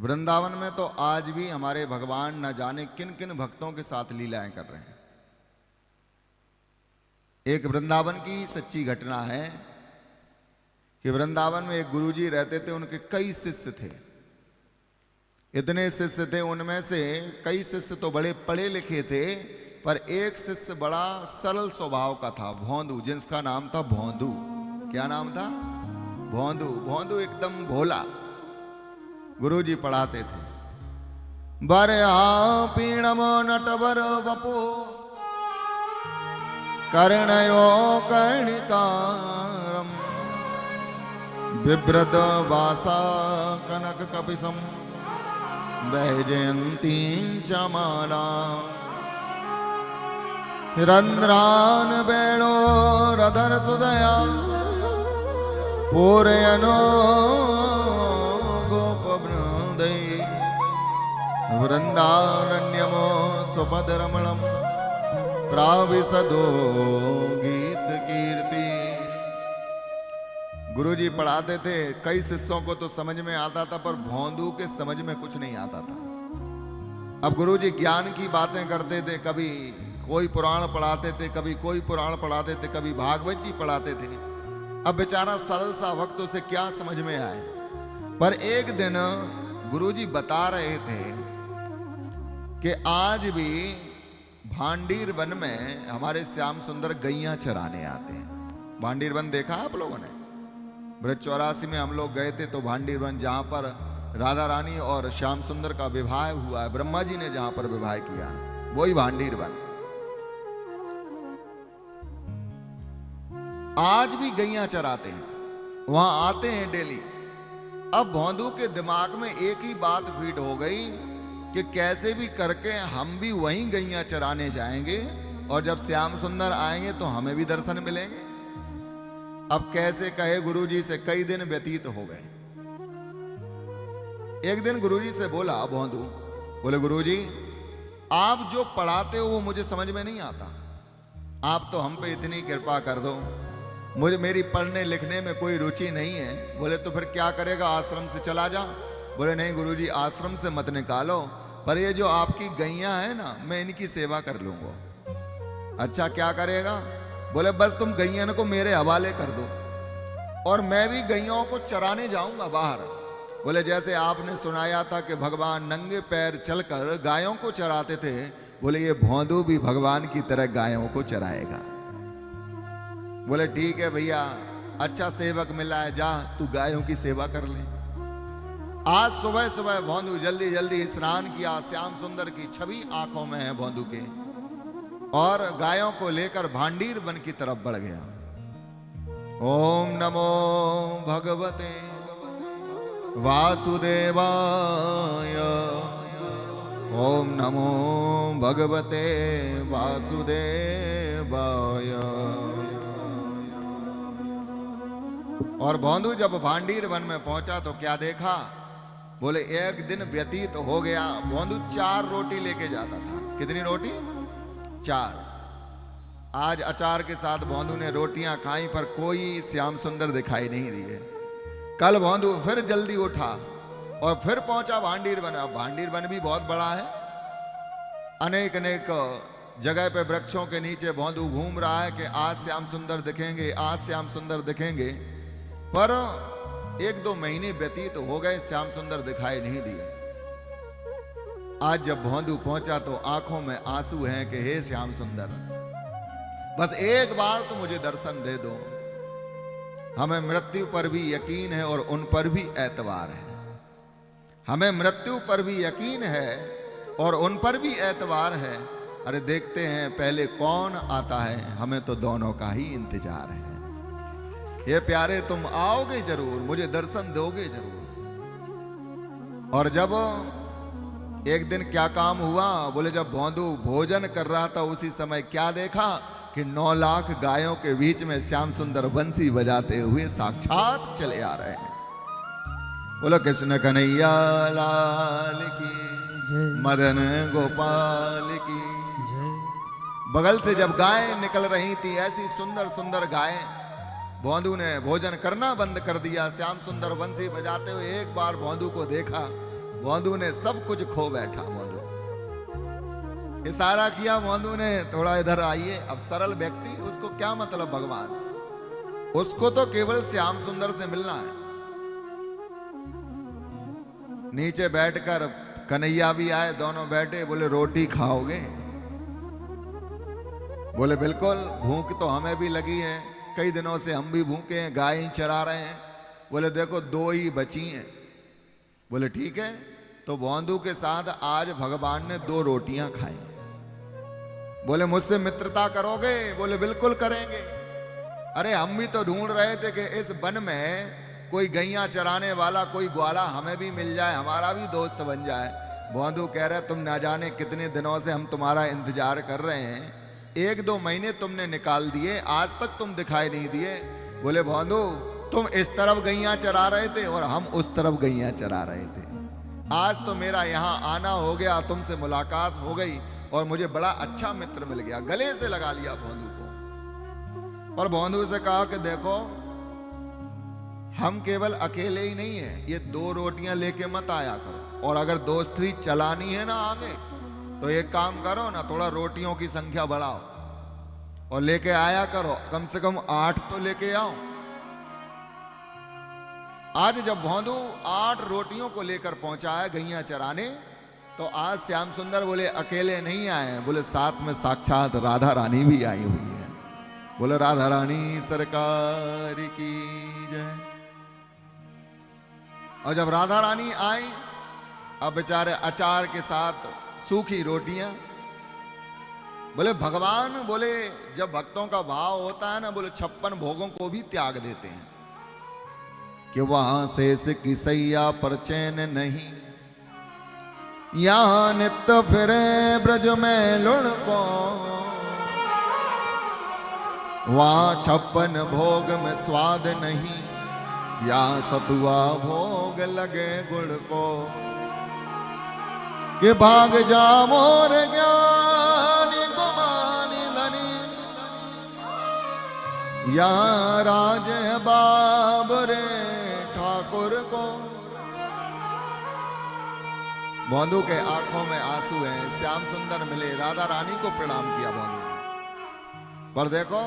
वृंदावन में तो आज भी हमारे भगवान न जाने किन किन भक्तों के साथ लीलाएं कर रहे हैं। एक वृंदावन की सच्ची घटना है कि वृंदावन में एक गुरुजी रहते थे, उनके कई शिष्य थे। इतने शिष्य थे, उनमें से कई शिष्य तो बड़े पढ़े लिखे थे, पर एक शिष्य बड़ा सरल स्वभाव का था, भोंदू, जिसका नाम था भोंदू। क्या नाम था? भोंदू। भोंदू एकदम भोला। गुरुजी पढ़ाते थे, बर पीणम नटवर वपो कर्णयो कर्णिकारम बिभ्रद वासा कनक कपिसम वैजयंती च माला रंध्रान वेणो रधर सुदया पूरयनो गोप वृंदे वृंदारण्यमो सुपदरमणम प्राविशदो गीत कीर्ति। गुरुजी पढ़ाते थे, कई शिष्यों को तो समझ में आता था, पर भोंदू के समझ में कुछ नहीं आता था। अब गुरुजी ज्ञान की बातें करते थे, कभी कोई पुराण पढ़ाते थे, कभी कोई पुराण पढ़ाते थे, कभी भागवत जी पढ़ाते थे। अब बेचारा सरल सा वक्त, उसे क्या समझ में आए। पर एक दिन गुरुजी बता रहे थे कि आज भी भांडीर वन में हमारे श्याम सुंदर गैया चराने आते हैं। भांडीर वन देखा आप लोगों ने? ब्रज 84 में हम लोग गए थे, तो भांडीर वन जहां पर राधा रानी और श्याम सुंदर का विवाह हुआ है, ब्रह्मा जी ने जहां पर विवाह किया है, वही भांडीर वन। आज भी गैया चराते हैं, वहां आते हैं डेली। अब भोंदू के दिमाग में एक ही बात फीड हो गई कि कैसे भी करके हम भी वहीं गैया चराने जाएंगे, और जब श्याम सुंदर आएंगे तो हमें भी दर्शन मिलेंगे। अब कैसे कहे गुरुजी से, कई दिन व्यतीत हो गए। एक दिन गुरुजी से बोला भोंदू, बोले गुरुजी आप जो पढ़ाते हो वो मुझे समझ में नहीं आता, आप तो हम पे इतनी कृपा कर दो, मुझे मेरी पढ़ने लिखने में कोई रुचि नहीं है। बोले तो फिर क्या करेगा, आश्रम से चला जा। बोले नहीं गुरुजी, आश्रम से मत निकालो, पर ये जो आपकी गैया है ना, मैं इनकी सेवा कर लूंगा। अच्छा क्या करेगा? बोले बस तुम गैयन को मेरे हवाले कर दो, और मैं भी गैयों को चराने जाऊंगा बाहर। बोले जैसे आपने सुनाया था कि भगवान नंगे पैर चलकर गायों को चराते थे, बोले ये भोंदू भी भगवान की तरह गायों को चराएगा। बोले ठीक है भैया, अच्छा सेवक मिला है, जा तू गायों की सेवा कर ले। आज सुबह सुबह भोंदू जल्दी जल्दी स्नान किया, श्याम सुंदर की छवि आंखों में है भोंदू के, और गायों को लेकर भांडीर वन की तरफ बढ़ गया। ओम नमो भगवते वासुदेवाय, ओम नमो भगवते वासुदेवाय। और भोंदू जब भांडीर वन में पहुंचा तो क्या देखा? बोले एक दिन व्यतीत हो गया, भोंदू 4 रोटी लेके जाता था। कितनी रोटी? 4। आज अचार के साथ भोंदू ने रोटियां खाई, पर कोई श्याम सुंदर दिखाई नहीं दिए। कल भोंदू फिर जल्दी उठा और फिर पहुंचा भांडीर वन। अब भांडीर वन भी बहुत बड़ा है, अनेक अनेक जगह पे वृक्षों के नीचे भोंदू घूम रहा है कि आज श्याम सुंदर दिखेंगे, आज श्याम सुंदर दिखेंगे। पर 1-2 महीने व्यतीत हो गए, श्याम सुंदर दिखाई नहीं दिए। आज जब भोंदू पहुंचा तो आंखों में आंसू हैं कि हे श्याम सुंदर, बस एक बार तो मुझे दर्शन दे दो। हमें मृत्यु पर भी यकीन है और उन पर भी एतवार है। हमें मृत्यु पर भी यकीन है और उन पर भी एतवार है। अरे देखते हैं पहले कौन आता है, हमें तो दोनों का ही इंतजार है। ये प्यारे तुम आओगे जरूर, मुझे दर्शन दोगे जरूर। और जब एक दिन क्या काम हुआ? बोले जब भोंदू भोजन कर रहा था, उसी समय क्या देखा कि 9 लाख गायों के बीच में श्याम सुंदर बंसी बजाते हुए साक्षात चले आ रहे हैं। बोलो कृष्ण कन्हैया लाल की, मदन गोपाल की। बगल से जब गायें निकल रही थी, ऐसी सुंदर सुंदर गायें, भोंदू ने भोजन करना बंद कर दिया। श्याम सुंदर बंसी बजाते हुए एक बार भोंदू को देखा, भोंदू ने सब कुछ खो बैठा। भोंदू इशारा किया, भोंदू ने थोड़ा इधर आइए। अब सरल व्यक्ति, उसको क्या मतलब भगवान से, उसको तो केवल श्याम सुंदर से मिलना है। नीचे बैठकर कन्हैया भी आए, दोनों बैठे, बोले रोटी खाओगे? बोले बिल्कुल, भूख तो हमें भी लगी है, कई दिनों से हम भी भूखे हैं, गाय चरा रहे हैं। बोले देखो 2 ही बची हैं। बोले ठीक है। तो भोंदू के साथ आज भगवान ने 2 रोटियां खाई। बोले मुझसे मित्रता करोगे? बोले बिल्कुल करेंगे। अरे हम भी तो ढूंढ रहे थे कि इस वन में कोई गैया चराने वाला, कोई ग्वाला हमें भी मिल जाए, हमारा भी दोस्त बन जाए। भोंदू कह रहे तुम ना जाने कितने दिनों से हम तुम्हारा इंतजार कर रहे हैं, 1-2 महीने तुमने निकाल दिए, आज तक तुम दिखाई नहीं दिए। बोले भोंदू तुम इस तरफ गैया चरा रहे थे और हम उस तरफ गैया चरा रहे थे। आज तो मेरा यहाँ आना हो गया, तुमसे मुलाकात हो गई और मुझे बड़ा अच्छा मित्र मिल गया। गले से लगा लिया भोंदू को। और भोंदू से कहा कि देखो हम केवल अकेले ही नहीं है, ये 2 रोटियां लेके मत आया करो, और अगर दोस्ती चलानी है ना आगे, तो एक काम करो ना, थोड़ा रोटियों की संख्या बढ़ाओ और लेके आया करो, कम से कम 8 तो लेके आओ। आज जब भोंदू 8 रोटियों को लेकर पहुंचा है गैया चराने, तो आज श्याम सुंदर बोले अकेले नहीं आए, बोले साथ में साक्षात राधा रानी भी आई हुई है। बोले राधा रानी सरकार की जय। और जब राधा रानी आई, अब बेचारे अचार के साथ सूखी रोटियां। बोले भगवान, बोले जब भक्तों का भाव होता है ना, बोले 56 भोगों को भी त्याग देते हैं कि वहां शेष की सैया पर चैन नहीं, यहां नित्य फिरे ब्रज में लुढ़को, वहां 56 भोग में स्वाद नहीं, यहां सतुआ भोग लगे गुड़ को। कि भाग जा मोर ज्ञानी गुमानी धनी, यहाँ राज है बाबरे ठाकुर को। भोंदू के आंखों में आंसू हैं। श्याम सुंदर मिले, राधा रानी को प्रणाम किया भोंदू ने। पर देखो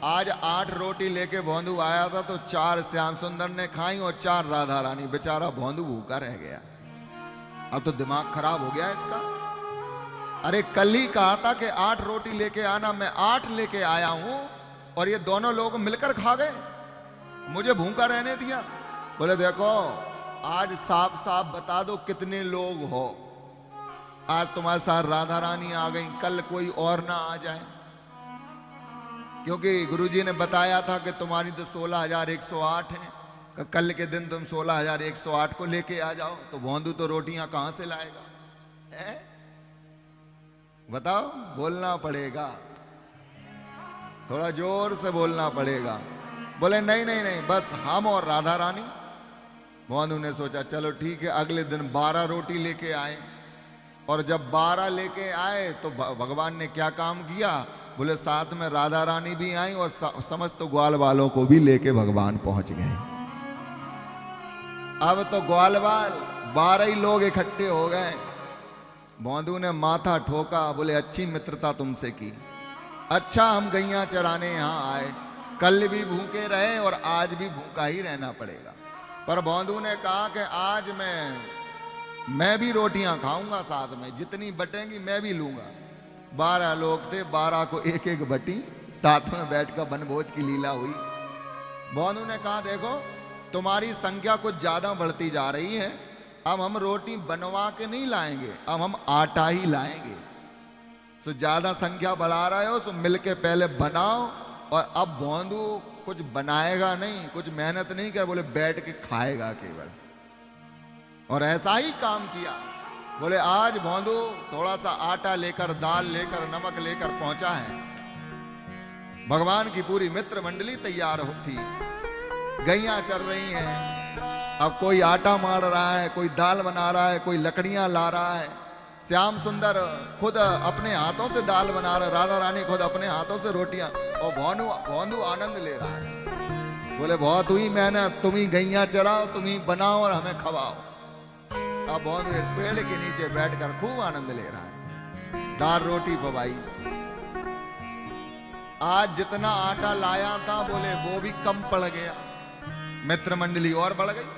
आज 8 रोटी लेके भोंदू आया था, तो 4 श्याम सुंदर ने खाई और 4 राधा रानी। बेचारा भोंदू भूखा रह गया। अब तो दिमाग खराब हो गया इसका। अरे कल ही कहा था कि 8 रोटी लेके आना, मैं 8 लेके आया हूं और ये दोनों लोग मिलकर खा गए, मुझे भूखा रहने दिया। बोले देखो आज साफ साफ बता दो कितने लोग हो। आज तुम्हारे साथ राधा रानी आ गई, कल कोई और ना आ जाए, क्योंकि गुरुजी ने बताया था कि तुम्हारी तो 16,108 है, कल के दिन तुम 16,108 को लेके आ जाओ। तो भोंदू तो रोटियां कहां से लाएगा है? बताओ, बोलना पड़ेगा, थोड़ा जोर से बोलना पड़ेगा। बोले नहीं नहीं नहीं, बस हम और राधा रानी। भोंदू ने सोचा चलो ठीक है। अगले दिन 12 रोटी लेके आए, और जब 12 लेके आए तो भगवान ने क्या काम किया, बोले साथ में राधा रानी भी आई और समस्त ग्वाल वालों को भी लेके भगवान पहुंच गए। अब तो ग्वाल वाल 12 ही लोग इकट्ठे हो गए। भोंदू ने माथा ठोका, बोले अच्छी मित्रता तुमसे की, अच्छा हम गैया चराने यहाँ आए, कल भी भूखे रहे और आज भी भूखा ही रहना पड़ेगा। पर भोंदू ने कहा कि आज मैं भी रोटियां खाऊंगा साथ में, जितनी बटेंगी मैं भी लूंगा। 12 लोग थे, 12 को एक एक बटी, साथ में बैठकर बनभोज की लीला हुई। भोंदू ने कहा देखो तुम्हारी संख्या कुछ ज्यादा बढ़ती जा रही है, अब हम रोटी बनवा के नहीं लाएंगे, अब हम आटा ही लाएंगे। तो ज्यादा संख्या बढ़ा रहे हो तो मिलके पहले बनाओ। और अब भोंदू कुछ बनाएगा नहीं, कुछ मेहनत नहीं किया, बोले बैठ के खाएगा केवल। और ऐसा ही काम किया। बोले आज भोंदू थोड़ा सा आटा लेकर, दाल लेकर, नमक लेकर पहुंचा है। भगवान की पूरी मित्र मंडली तैयार थी, गैया चल रही हैं। अब कोई आटा मार रहा है, कोई दाल बना रहा है, कोई लकड़ियां ला रहा है। श्याम सुंदर खुद अपने हाथों से दाल बना रहा है, राधा रानी खुद अपने हाथों से रोटियां, और भोंदू आनंद ले रहा है। बोले बहुत हुई मेहनत, तुम ही गैया चराओ, तुम ही बनाओ और हमें खवाओ। अब भौंदू एक पेड़ के नीचे बैठकर खूब आनंद ले रहा है। दाल रोटी पवाई। आज जितना आटा लाया था बोले वो भी कम पड़ गया, मित्र मंडली और बढ़ गई।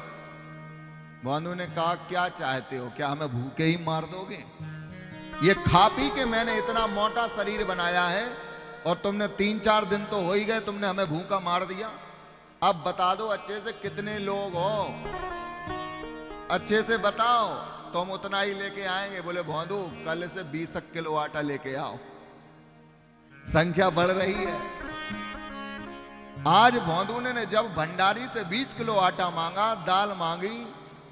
भौंदू ने कहा क्या चाहते हो, क्या हमें भूखे ही मार दोगे? ये खा पी के मैंने इतना मोटा शरीर बनाया है और तुमने 3-4 दिन तो हो ही गए, तुमने हमें भूखा मार दिया। अब बता दो अच्छे से कितने लोग हो, अच्छे से बताओ, तुम उतना ही लेके आएंगे। बोले भौंदू कल से 20 किलो आटा लेके आओ, संख्या बढ़ रही है। आज भौंदू ने जब भंडारी से 20 किलो आटा मांगा, दाल मांगी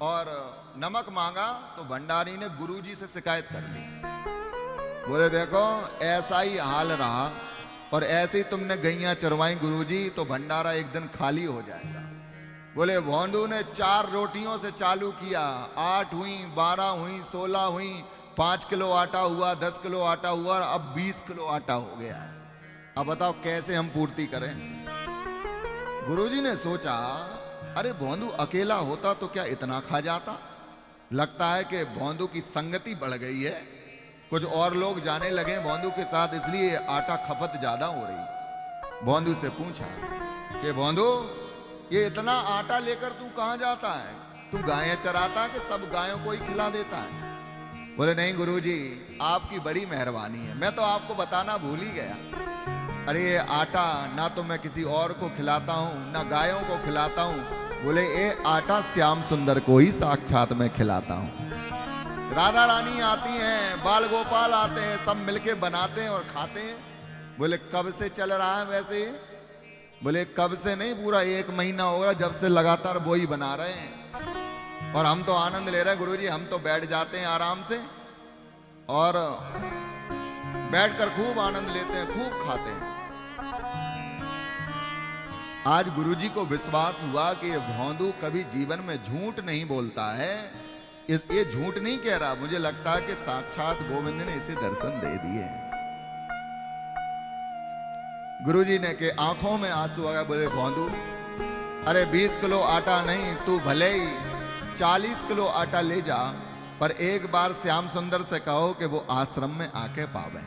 और नमक मांगा, तो भंडारी ने गुरुजी से शिकायत कर दी। बोले देखो ऐसा ही हाल रहा और ऐसे ही तुमने गैया चरवाई गुरुजी, तो भंडारा एक दिन खाली हो जाएगा। बोले भौंदू ने 4 रोटियों से चालू किया, 8 हुई, 12 हुई, 16 हुई, 5 किलो आटा हुआ, 10 किलो आटा हुआ, अब 20 किलो आटा हो गया है। अब बताओ कैसे हम पूर्ति करें? गुरुजी ने सोचा अरे भौंदू अकेला होता तो क्या इतना खा जाता? लगता है कि भौंदू की संगति बढ़ गई है, कुछ और लोग जाने लगे भौंदू के साथ, इसलिए आटा खपत ज्यादा हो रही। भौंदू से पूछा कि भौंदू ये इतना आटा लेकर तू कहां जाता है? तू गायें चराता कि सब गायों को ही खिला देता है? बोले नहीं गुरुजी आपकी बड़ी मेहरबानी है, मैं तो आपको बताना भूल ही गया। अरे ये आटा ना तो मैं किसी और को खिलाता हूँ ना गायों को खिलाता हूँ। बोले ये आटा श्याम सुंदर को ही साक्षात मैं खिलाता हूँ। राधा रानी आती हैं, बाल गोपाल आते हैं, सब मिलके बनाते हैं और खाते हैं। बोले कब से चल रहा है वैसे? बोले कब से नहीं, पूरा 1 महीना होगा जब से लगातार वो ही बना रहे हैं और हम तो आनंद ले रहे हैं गुरुजी। हम तो बैठ जाते हैं आराम से और बैठकर खूब आनंद लेते हैं, खूब खाते हैं। आज गुरुजी को विश्वास हुआ कि ये भौंदू कभी जीवन में झूठ नहीं बोलता है। ये झूठ नहीं कह रहा, मुझे लगता है कि साक्षात गोविंद ने इसे दर्शन दे दिए। गुरुजी ने के आंखों में आंसू आ गए। बोले भौंदू अरे 20 किलो आटा नहीं, तू भले ही 40 किलो आटा ले जा, पर एक बार श्याम सुंदर से कहो कि वो आश्रम में आके पावे।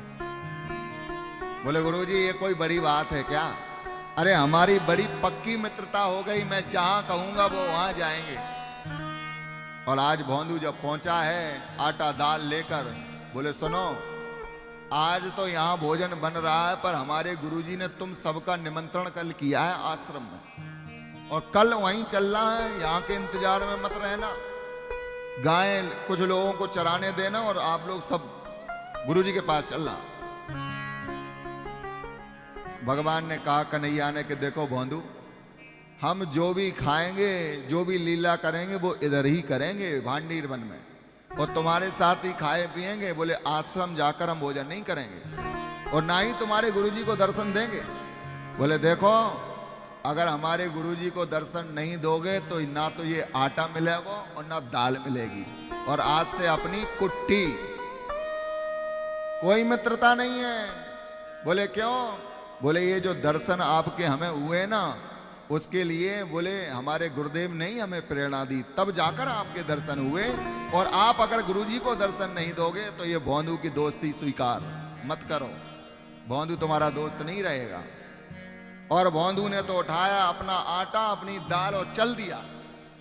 बोले गुरुजी ये कोई बड़ी बात है क्या? अरे हमारी बड़ी पक्की मित्रता हो गई, मैं जहां कहूंगा वो वहां जाएंगे। और आज भौंदू जब पहुंचा है आटा दाल लेकर, बोले सुनो आज तो यहाँ भोजन बन रहा है, पर हमारे गुरुजी ने तुम सबका निमंत्रण कल किया है आश्रम में और कल वहीं चलना है, यहाँ के इंतजार में मत रहना। गायें कुछ लोगों को चराने देना और आप लोग सब गुरुजी के पास चलना। भगवान ने कहा कन्हैया ने कि देखो भौंदू हम जो भी खाएंगे जो भी लीला करेंगे वो इधर ही करेंगे भांडीर वन में, और तुम्हारे साथ ही खाए पिएंगे। बोले आश्रम जाकर हम भोजन नहीं करेंगे और ना ही तुम्हारे गुरुजी को दर्शन देंगे। बोले देखो अगर हमारे गुरुजी को दर्शन नहीं दोगे तो ना तो ये आटा मिलेगा और ना दाल मिलेगी, और आज से अपनी कुट्टी, कोई मित्रता नहीं है। बोले क्यों? बोले ये जो दर्शन आपके हमें हुए ना उसके लिए बोले हमारे गुरुदेव ने ही हमें प्रेरणा दी, तब जाकर आपके दर्शन हुए, और आप अगर गुरुजी को दर्शन नहीं दोगे तो ये भौंदू की दोस्ती स्वीकार मत करो, भौंदू तुम्हारा दोस्त नहीं रहेगा। और भौंदू ने तो उठाया अपना आटा अपनी दाल और चल दिया।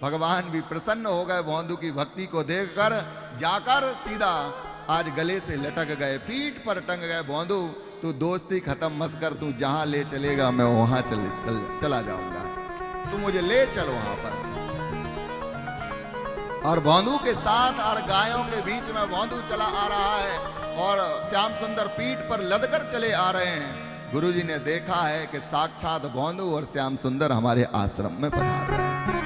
भगवान भी प्रसन्न हो गए भौंदू की भक्ति को देखकर, जाकर सीधा आज गले से लटक गए, पीठ पर टंग गए। भौंदू तू दोस्ती खत्म मत कर, तू जहां ले चलेगा मैं वहां चला जाऊंगा, तू मुझे ले चल वहां पर। और भौंदू के साथ और गायों के बीच में भौंदू चला आ रहा है और श्याम सुंदर पीठ पर लदकर चले आ रहे हैं। गुरुजी ने देखा है कि साक्षात भौंदू और श्याम सुंदर हमारे आश्रम में पधार रहे हैं,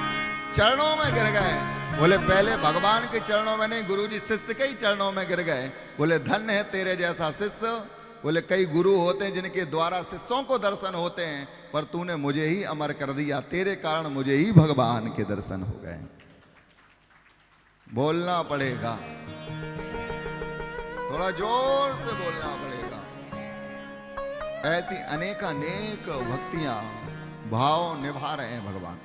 चरणों में गिर गए। बोले पहले भगवान के चरणों में नहीं, गुरुजी शिष्य के ही चरणों में गिर गए। बोले धन्य है तेरे जैसा शिष्य। बोले कई गुरु होते हैं जिनके द्वारा शिष्यों को दर्शन होते हैं, पर तूने मुझे ही अमर कर दिया, तेरे कारण मुझे ही भगवान के दर्शन हो गए। बोलना पड़ेगा, थोड़ा जोर से बोलना पड़ेगा। ऐसी अनेकानेक भक्तियां भाव निभा रहे हैं भगवान।